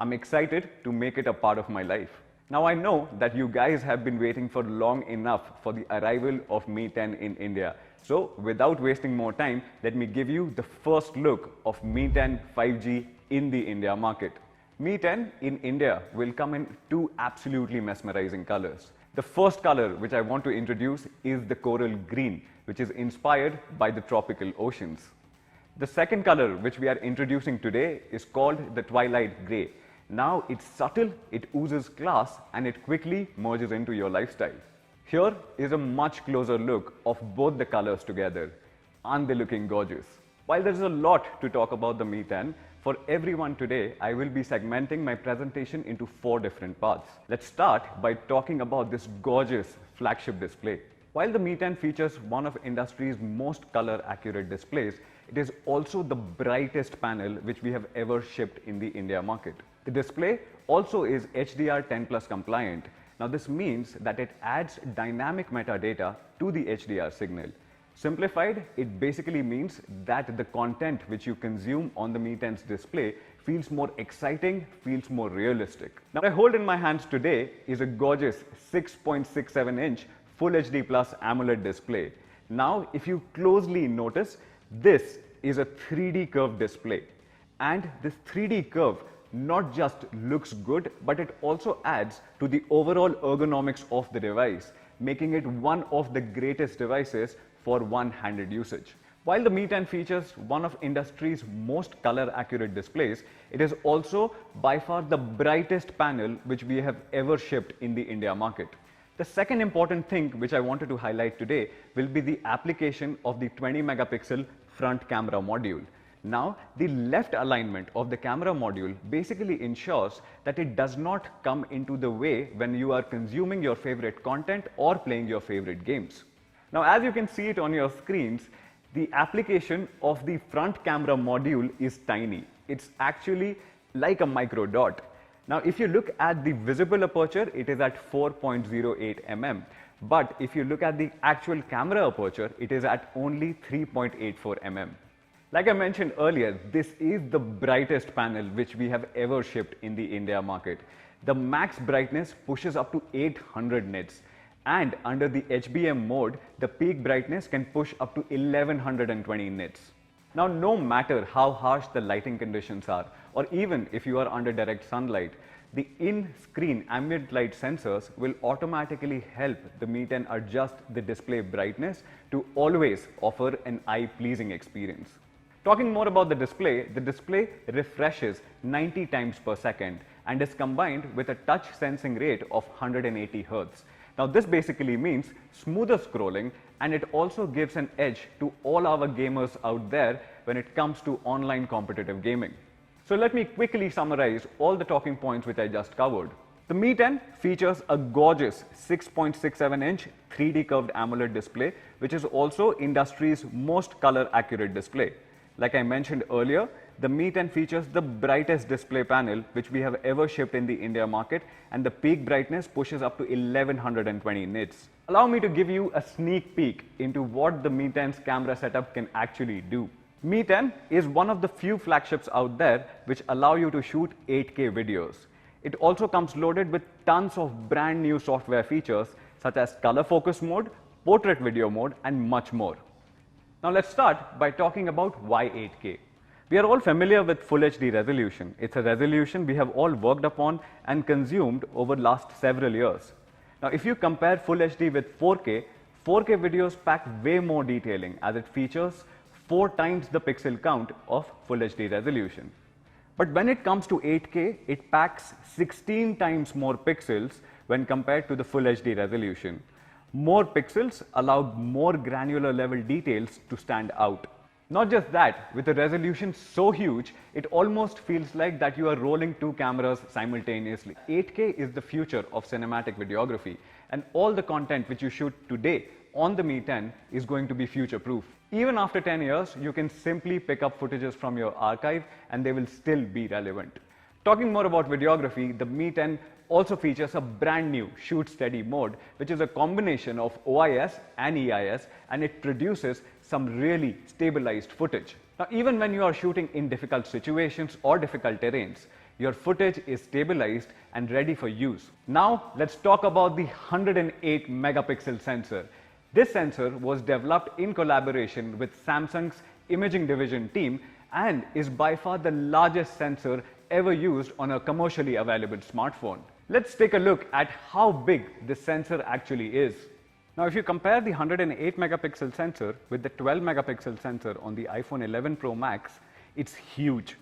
I'm excited to make it a part of my life. Now I know that you guys have been waiting for long enough for the arrival of Mi 10 in India. So without wasting more time, let me give you the first look of Mi 10 5G in the India market. Mi 10 in India will come in two absolutely mesmerizing colors. The first color which I want to introduce is the coral green, which is inspired by the tropical oceans. The second color which we are introducing today is called the twilight grey. Now it's subtle, it oozes class, and it quickly merges into your lifestyle. Here is a much closer look of both the colors together. Aren't they looking gorgeous? While there's a lot to talk about the Mi 10, for everyone today, I will be segmenting my presentation into 4 different parts. Let's start by talking about this gorgeous flagship display. While the Mi 10 features one of industry's most color accurate displays, it is also the brightest panel which we have ever shipped in the India market. The display also is HDR10 Plus compliant. Now this means that it adds dynamic metadata to the HDR signal. Simplified, it basically means that the content which you consume on the Mi 10's display feels more exciting, feels more realistic. Now, what I hold in my hands today is a gorgeous 6.67-inch Full HD Plus AMOLED display. Now, if you closely notice, this is a 3D curve display. And this 3D curve not just looks good, but it also adds to the overall ergonomics of the device, making it one of the greatest devices for one-handed usage. While the Mi 10 features one of industry's most color-accurate displays, it is also by far the brightest panel which we have ever shipped in the India market. The second important thing which I wanted to highlight today will be the application of the 20-megapixel front camera module. Now, the left alignment of the camera module basically ensures that it does not come into the way when you are consuming your favorite content or playing your favorite games. Now, as you can see it on your screens, the application of the front camera module is tiny. It's actually like a micro dot. Now, if you look at the visible aperture, it is at 4.08 mm. But if you look at the actual camera aperture, it is at only 3.84 mm. Like I mentioned earlier, this is the brightest panel which we have ever shipped in the India market. The max brightness pushes up to 800 nits. And under the HBM mode, the peak brightness can push up to 1120 nits. Now, no matter how harsh the lighting conditions are, or even if you are under direct sunlight, the in-screen ambient light sensors will automatically help the Mi 10 adjust the display brightness to always offer an eye-pleasing experience. Talking more about the display refreshes 90 times per second and is combined with a touch sensing rate of 180 Hz. Now this basically means smoother scrolling, and it also gives an edge to all our gamers out there when it comes to online competitive gaming. So let me quickly summarize all the talking points which I just covered. The Mi 10 features a gorgeous 6.67-inch 3D curved AMOLED display, which is also industry's most color accurate display. Like I mentioned earlier, the Mi 10 features the brightest display panel which we have ever shipped in the India market, and the peak brightness pushes up to 1120 nits. Allow me to give you a sneak peek into what the Mi 10's camera setup can actually do. Mi 10 is one of the few flagships out there which allow you to shoot 8K videos. It also comes loaded with tons of brand new software features such as color focus mode, portrait video mode, and much more. Now let's start by talking about why 8K. We are all familiar with Full HD resolution. It's a resolution we have all worked upon and consumed over last several years. Now if you compare Full HD with 4K, 4K videos pack way more detailing as it features 4 times the pixel count of Full HD resolution. But when it comes to 8K, it packs 16 times more pixels when compared to the Full HD resolution. More pixels allowed more granular level details to stand out. Not just that, with a resolution so huge, it almost feels like that you are rolling 2 cameras simultaneously. 8K is the future of cinematic videography, and all the content which you shoot today on the Mi 10 is going to be future-proof. Even after 10 years, you can simply pick up footages from your archive and they will still be relevant. Talking more about videography, the Mi 10 also features a brand new shoot steady mode, which is a combination of OIS and EIS, and it produces some really stabilized footage. Now, even when you are shooting in difficult situations or difficult terrains, your footage is stabilized and ready for use. Now let's talk about the 108 megapixel sensor. This sensor was developed in collaboration with Samsung's imaging division team and is by far the largest sensor ever used on a commercially available smartphone. Let's take a look at how big this sensor actually is. Now if you compare the 108 megapixel sensor with the 12 megapixel sensor on the iPhone 11 Pro Max, it's huge.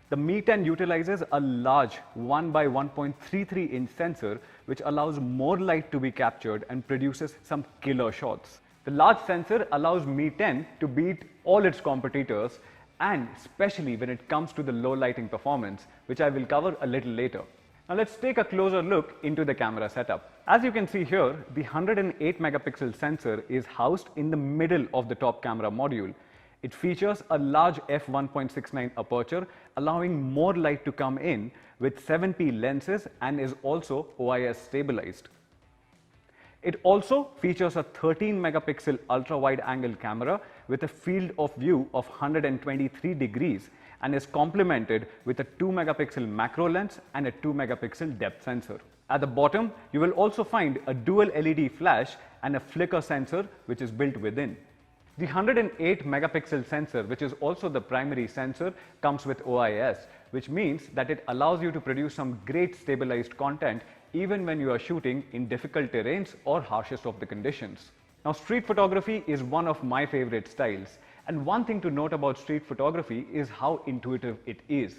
The Mi 10 utilizes a large 1 by 1.33 inch sensor which allows more light to be captured and produces some killer shots. The large sensor allows Mi 10 to beat all its competitors, and especially when it comes to the low lighting performance, which I will cover a little later. Now let's take a closer look into the camera setup. As you can see here, the 108 megapixel sensor is housed in the middle of the top camera module. It features a large f1.69 aperture, allowing more light to come in with 7p lenses, and is also OIS stabilized. It also features a 13 megapixel ultra wide angle camera with a field of view of 123 degrees and is complemented with a 2 megapixel macro lens and a 2 megapixel depth sensor. At the bottom, you will also find a dual LED flash and a flicker sensor which is built within. The 108 megapixel sensor, which is also the primary sensor, comes with OIS, which means that it allows you to produce some great stabilized content even when you are shooting in difficult terrains or harshest of the conditions. Now, street photography is one of my favorite styles, and one thing to note about street photography is how intuitive it is.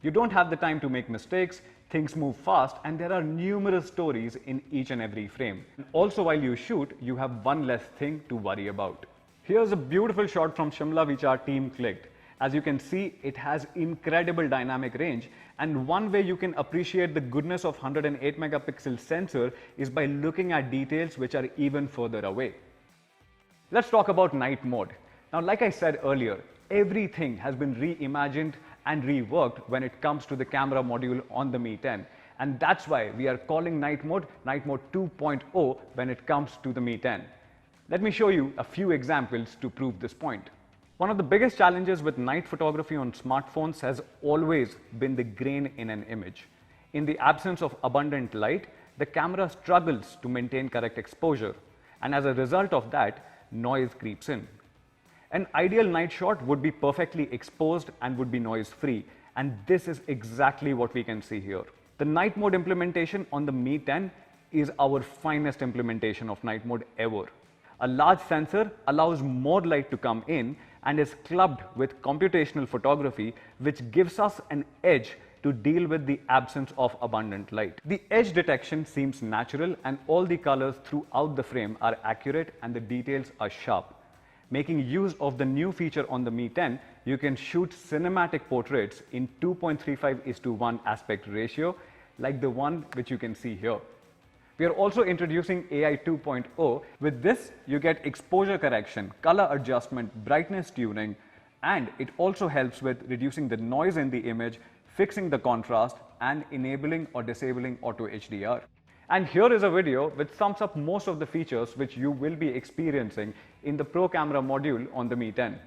You don't have the time to make mistakes, things move fast, and there are numerous stories in each and every frame. Also, while you shoot, you have one less thing to worry about. Here's a beautiful shot from Shimla which our team clicked. As you can see, it has incredible dynamic range, and one way you can appreciate the goodness of 108 megapixel sensor is by looking at details which are even further away. Let's talk about night mode. Now, like I said earlier, everything has been reimagined and reworked when it comes to the camera module on the Mi 10, and that's why we are calling night mode 2.0 when it comes to the Mi 10. Let me show you a few examples to prove this point. One of the biggest challenges with night photography on smartphones has always been the grain in an image. In the absence of abundant light, the camera struggles to maintain correct exposure, and as a result of that, noise creeps in. An ideal night shot would be perfectly exposed and would be noise-free, and this is exactly what we can see here. The night mode implementation on the Mi 10 is our finest implementation of night mode ever. A large sensor allows more light to come in and is clubbed with computational photography, which gives us an edge to deal with the absence of abundant light. The edge detection seems natural, and all the colors throughout the frame are accurate and the details are sharp. Making use of the new feature on the Mi 10, you can shoot cinematic portraits in 2.35:1 aspect ratio, like the one which you can see here. We are also introducing AI 2.0. With this, you get exposure correction, color adjustment, brightness tuning, and it also helps with reducing the noise in the image, fixing the contrast, and enabling or disabling auto HDR. And here is a video which sums up most of the features which you will be experiencing in the Pro Camera module on the Mi 10.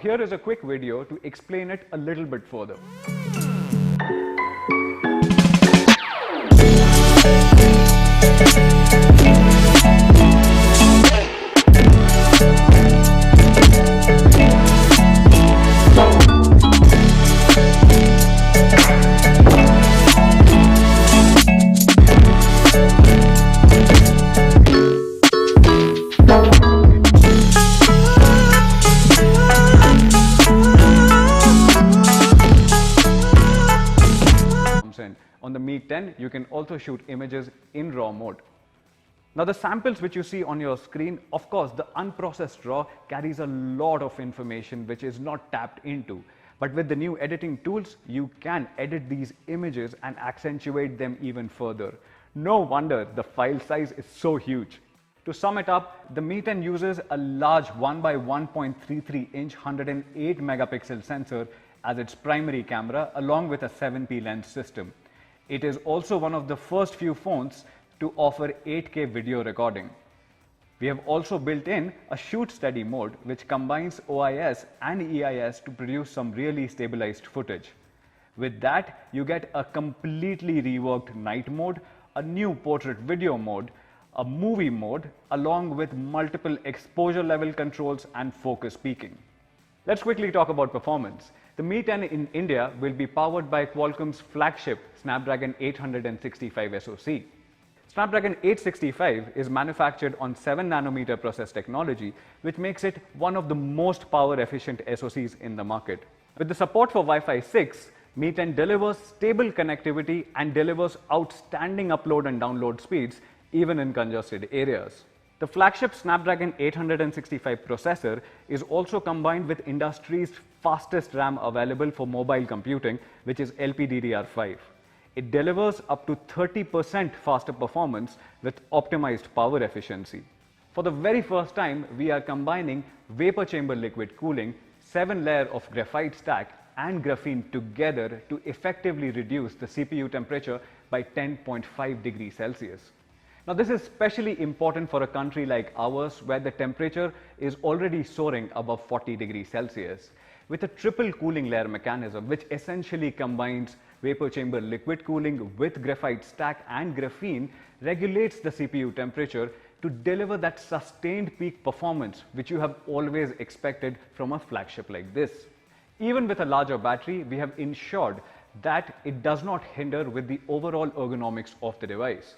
Here is a quick video to explain it a little bit further. On the Mi 10, you can also shoot images in RAW mode. Now the samples which you see on your screen, of course, the unprocessed RAW carries a lot of information which is not tapped into. But with the new editing tools, you can edit these images and accentuate them even further. No wonder the file size is so huge. To sum it up, the Mi 10 uses a large 1 by 1.33 inch 108 megapixel sensor as its primary camera along with a 7p lens system. It is also one of the first few phones to offer 8K video recording. We have also built in a shoot steady mode which combines OIS and EIS to produce some really stabilized footage. With that, you get a completely reworked night mode, a new portrait video mode, a movie mode, along with multiple exposure level controls and focus peaking. Let's quickly talk about performance. The Mi 10 in India will be powered by Qualcomm's flagship Snapdragon 865 SoC. Snapdragon 865 is manufactured on 7nm process technology, which makes it one of the most power efficient SoCs in the market. With the support for Wi-Fi 6, Mi 10 delivers stable connectivity and delivers outstanding upload and download speeds even in congested areas. The flagship Snapdragon 865 processor is also combined with industry's fastest RAM available for mobile computing, which is LPDDR5. It delivers up to 30% faster performance with optimized power efficiency. For the very first time, we are combining vapor chamber liquid cooling, 7-layer of graphite stack and graphene together to effectively reduce the CPU temperature by 10.5 degrees Celsius. Now this is especially important for a country like ours where the temperature is already soaring above 40 degrees Celsius. With a triple cooling layer mechanism which essentially combines vapor chamber liquid cooling with graphite stack and graphene, regulates the CPU temperature to deliver that sustained peak performance which you have always expected from a flagship like this. Even with a larger battery, we have ensured that it does not hinder with the overall ergonomics of the device.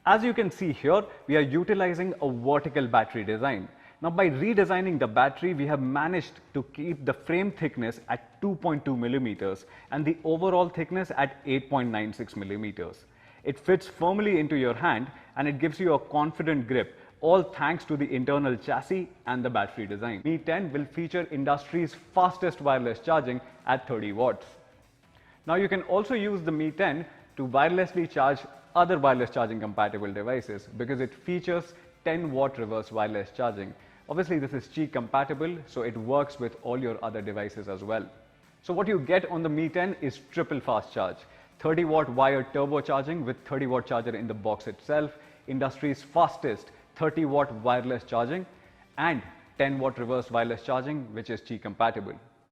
As you can see here, we are utilizing a vertical battery design. Now by redesigning the battery, we have managed to keep the frame thickness at 2.2 millimeters and the overall thickness at 8.96 millimeters. It fits firmly into your hand and it gives you a confident grip, all thanks to the internal chassis and the battery design. Mi 10 will feature industry's fastest wireless charging at 30 watts. Now you can also use the Mi 10 to wirelessly charge other wireless charging compatible devices because it features 10-watt reverse wireless charging. Obviously this is Qi compatible, so it works with all your other devices as well. So what you get on the Mi 10 is triple fast charge, 30-watt wired turbocharging with 30-watt charger in the box itself, industry's fastest 30-watt wireless charging and 10-watt reverse wireless charging which is Qi compatible.